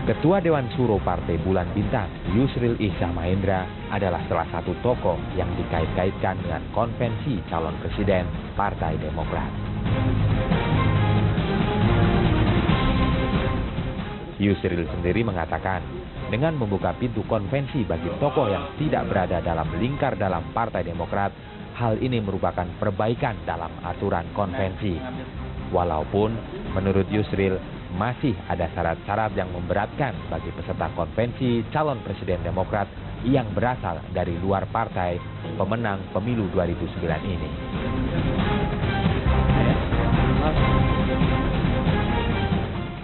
Ketua Dewan Suro Partai Bulan Bintang, Yusril Iza Mahendra, adalah salah satu tokoh yang dikait-kaitkan dengan konvensi calon presiden Partai Demokrat. Yusril sendiri mengatakan, dengan membuka pintu konvensi bagi tokoh yang tidak berada dalam lingkar dalam Partai Demokrat, hal ini merupakan perbaikan dalam aturan konvensi. Walaupun menurut Yusril, masih ada syarat-syarat yang memberatkan bagi peserta konvensi calon presiden Demokrat yang berasal dari luar partai pemenang pemilu 2009 ini.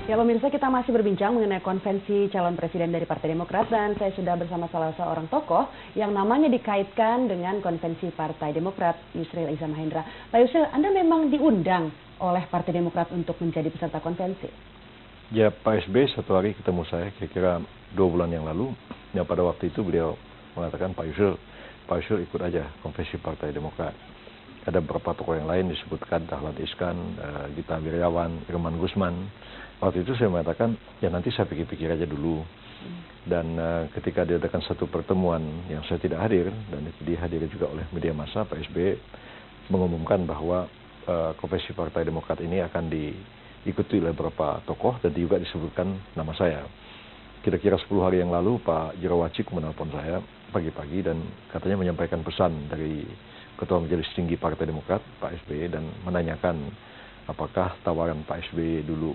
Ya pemirsa, kita masih berbincang mengenai konvensi calon presiden dari Partai Demokrat dan saya sudah bersama salah seorang tokoh yang namanya dikaitkan dengan konvensi Partai Demokrat, Yusril Iza Mahendra. Pak Yusril, Anda memang diundang oleh Partai Demokrat untuk menjadi peserta konvensi? Ya, Pak SB satu hari ketemu saya kira-kira 2 bulan yang lalu. Ya, pada waktu itu beliau mengatakan, Pak Yusril ikut aja konvensi Partai Demokrat. Ada beberapa tokoh yang lain disebutkan, Dahlan Iskan, Gita Wirjawan, Irman Gusman. Waktu itu saya mengatakan, ya nanti saya pikir-pikir aja dulu. Dan ketika diadakan satu pertemuan yang saya tidak hadir, dan itu dihadiri juga oleh media massa, Pak SB mengumumkan bahwa konvensi Partai Demokrat ini akan diikuti oleh beberapa tokoh dan juga disebutkan nama saya. Kira-kira 10 hari yang lalu Pak Jerawacik menelpon saya pagi-pagi dan katanya menyampaikan pesan dari Ketua Majelis Tinggi Partai Demokrat, Pak SB, dan menanyakan apakah tawaran Pak SB dulu,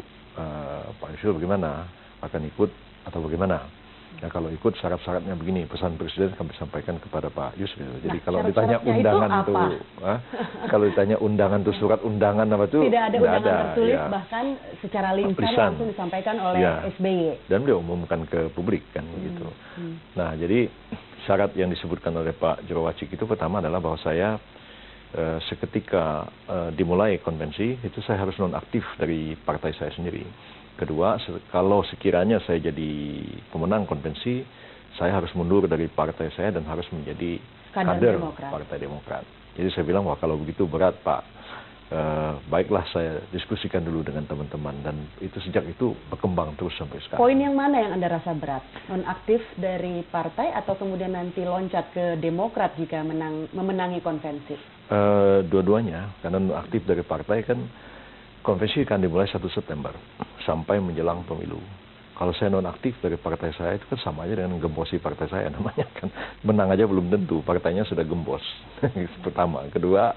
Pak Yusril bagaimana, akan ikut atau bagaimana. Nah, kalau ikut syarat-syaratnya begini, pesan Presiden kami sampaikan kepada Pak Yusril. Jadi kalau ditanya undangan itu, kalau ditanya undangan itu surat undangan apa itu? Tidak ada undangan tertulis, ya. Bahkan secara lisan langsung disampaikan oleh SBY. Dan beliau umumkan ke publik kan begitu. Nah, jadi syarat yang disebutkan oleh Pak Jerawacik itu pertama adalah bahwa saya seketika dimulai konvensi itu saya harus nonaktif dari partai saya sendiri. Kedua, kalau sekiranya saya jadi pemenang konvensi, saya harus mundur dari partai saya dan harus menjadi kader Partai Demokrat. Jadi saya bilang, wah kalau begitu berat Pak, baiklah saya diskusikan dulu dengan teman-teman. Dan itu sejak itu berkembang terus sampai sekarang. Poin yang mana yang Anda rasa berat? Nonaktif dari partai atau kemudian nanti loncat ke Demokrat jika memenangi konvensi? Dua-duanya, karena nonaktif dari partai kan konvensi akan dimulai 1 September sampai menjelang pemilu. Kalau saya nonaktif dari partai saya itu kan sama aja dengan gembosi partai saya namanya kan. Menang aja belum tentu, partainya sudah gembos. Pertama. Kedua,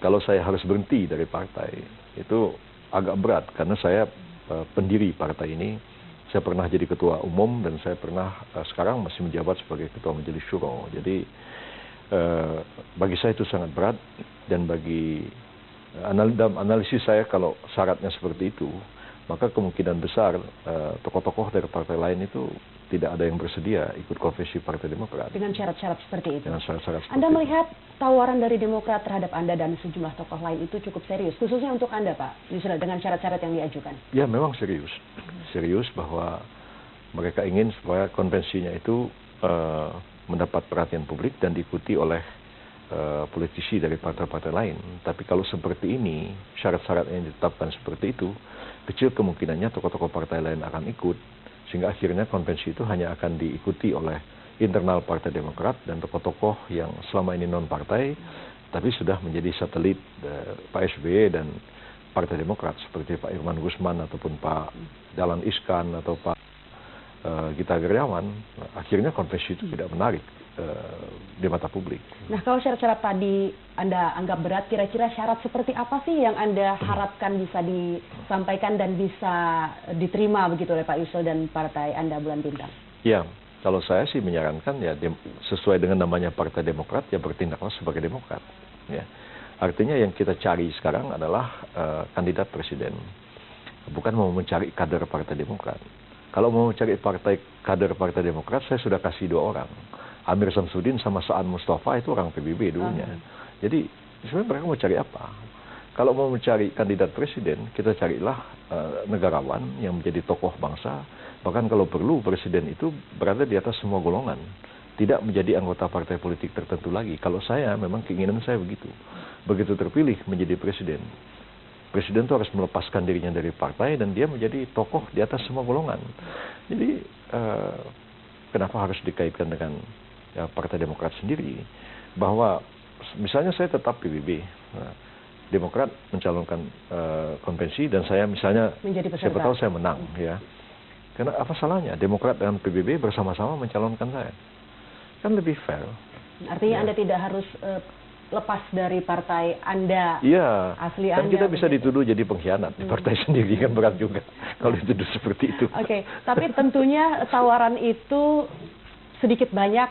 kalau saya harus berhenti dari partai itu agak berat karena saya pendiri partai ini. Saya pernah jadi ketua umum dan saya pernah sekarang masih menjabat sebagai ketua majelis syuro. Jadi bagi saya itu sangat berat dan bagi dalam analisis saya kalau syaratnya seperti itu, maka kemungkinan besar tokoh-tokoh dari partai lain itu tidak ada yang bersedia ikut konvensi Partai Demokrat. Dengan syarat-syarat seperti itu? Dengan syarat-syarat seperti Anda melihat tawaran dari Demokrat terhadap Anda dan sejumlah tokoh lain itu cukup serius, khususnya untuk Anda Pak Yusril, dengan syarat-syarat yang diajukan? Ya memang serius. Serius bahwa mereka ingin supaya konvensinya itu mendapat perhatian publik dan diikuti oleh politisi dari partai-partai lain. Tapi kalau seperti ini, syarat-syarat yang ditetapkan seperti itu, kecil kemungkinannya tokoh-tokoh partai lain akan ikut, sehingga akhirnya konvensi itu hanya akan diikuti oleh internal Partai Demokrat dan tokoh-tokoh yang selama ini non-partai, tapi sudah menjadi satelit Pak SBY dan Partai Demokrat, seperti Pak Irman Gusman ataupun Pak Dahlan Iskan atau Pak Gita Wirjawan. Akhirnya konvensi itu tidak menarik di mata publik. Nah, kalau syarat-syarat tadi Anda anggap berat, kira-kira syarat seperti apa sih yang Anda harapkan bisa disampaikan dan bisa diterima begitu oleh Pak Yusril dan partai Anda Bulan Bintang? Ya, kalau saya sih menyarankan ya sesuai dengan namanya Partai Demokrat ya bertindaklah sebagai Demokrat. Ya, artinya yang kita cari sekarang adalah kandidat presiden, bukan mau mencari kader Partai Demokrat. Kalau mau mencari kader Partai Demokrat, saya sudah kasih 2 orang. Amir Samsudin sama Saan Mustafa itu orang PBB dulunya. Jadi sebenarnya mereka mau cari apa? Kalau mau mencari kandidat presiden, kita carilah negarawan yang menjadi tokoh bangsa. Bahkan kalau perlu presiden itu berada di atas semua golongan. Tidak menjadi anggota partai politik tertentu lagi. Kalau saya memang keinginan saya begitu. Begitu terpilih menjadi presiden, Presiden itu harus melepaskan dirinya dari partai dan dia menjadi tokoh di atas semua golongan. Jadi kenapa harus dikaitkan dengan Partai Demokrat sendiri? Bahwa misalnya saya tetap PBB, Demokrat mencalonkan konvensi dan saya misalnya siapa tahu saya menang, ya. Karena apa salahnya Demokrat dan PBB bersama-sama mencalonkan saya? Kan lebih fair. Artinya Anda tidak harus lepas dari partai Anda, asli kan Anda. kita bisa dituduh jadi pengkhianat di partai sendiri, kan berat juga kalau dituduh seperti itu. Oke, tapi tentunya tawaran itu sedikit banyak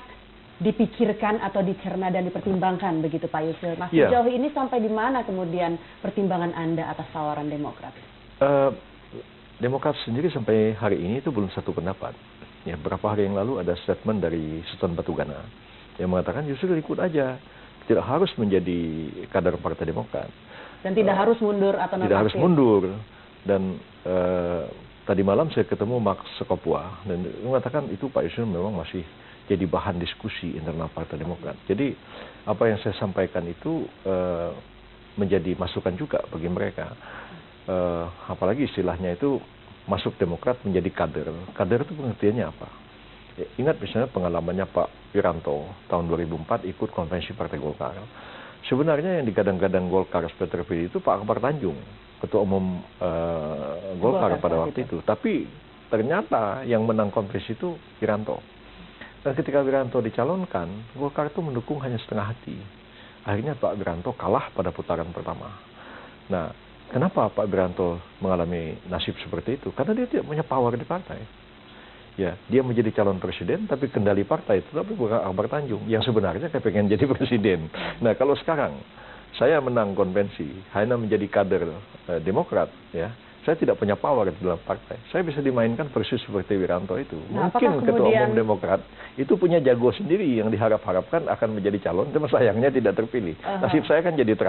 dipikirkan atau dicerna dan dipertimbangkan begitu Pak Yusril. Nah, sejauh ini sampai di mana kemudian pertimbangan Anda atas tawaran Demokrat? Demokrat sendiri sampai hari ini itu belum satu pendapat. Ya, beberapa hari yang lalu ada statement dari Sultan Batugana yang mengatakan Yusril ikut aja. Tidak harus menjadi kader Partai Demokrat. Dan tidak harus mundur atau nonaktif. Tidak harus mundur. Dan tadi malam saya ketemu Max Sekopua dan mengatakan itu Pak Yusril memang masih jadi bahan diskusi internal Partai Demokrat. Jadi apa yang saya sampaikan itu menjadi masukan juga bagi mereka. Apalagi istilahnya itu masuk Demokrat menjadi kader. Kader itu pengertiannya apa? Ingat misalnya pengalamannya Pak Wiranto tahun 2004 ikut konvensi Partai Golkar. Sebenarnya yang digadang-gadang Golkar sebagai terpilih itu Pak Akbar Tanjung, Ketua Umum Golkar pada waktu itu. Tapi ternyata yang menang konvensi itu Wiranto. Dan ketika Wiranto dicalonkan, Golkar itu mendukung hanya setengah hati. Akhirnya Pak Wiranto kalah pada putaran pertama. Nah, kenapa Pak Wiranto mengalami nasib seperti itu? Karena dia tidak punya power di partai. Ya, dia menjadi calon presiden, tapi kendali partai itu tapi bukan Akbar Tanjung yang sebenarnya pengen jadi presiden. Nah, kalau sekarang saya menang konvensi, hanya menjadi kader Demokrat, ya, saya tidak punya power di dalam partai. Saya bisa dimainkan persis seperti Wiranto itu. Nah, mungkin Ketua Umum Demokrat itu punya jago sendiri yang diharap-harapkan akan menjadi calon, tapi sayangnya tidak terpilih. Nasib saya kan jadi terakhir.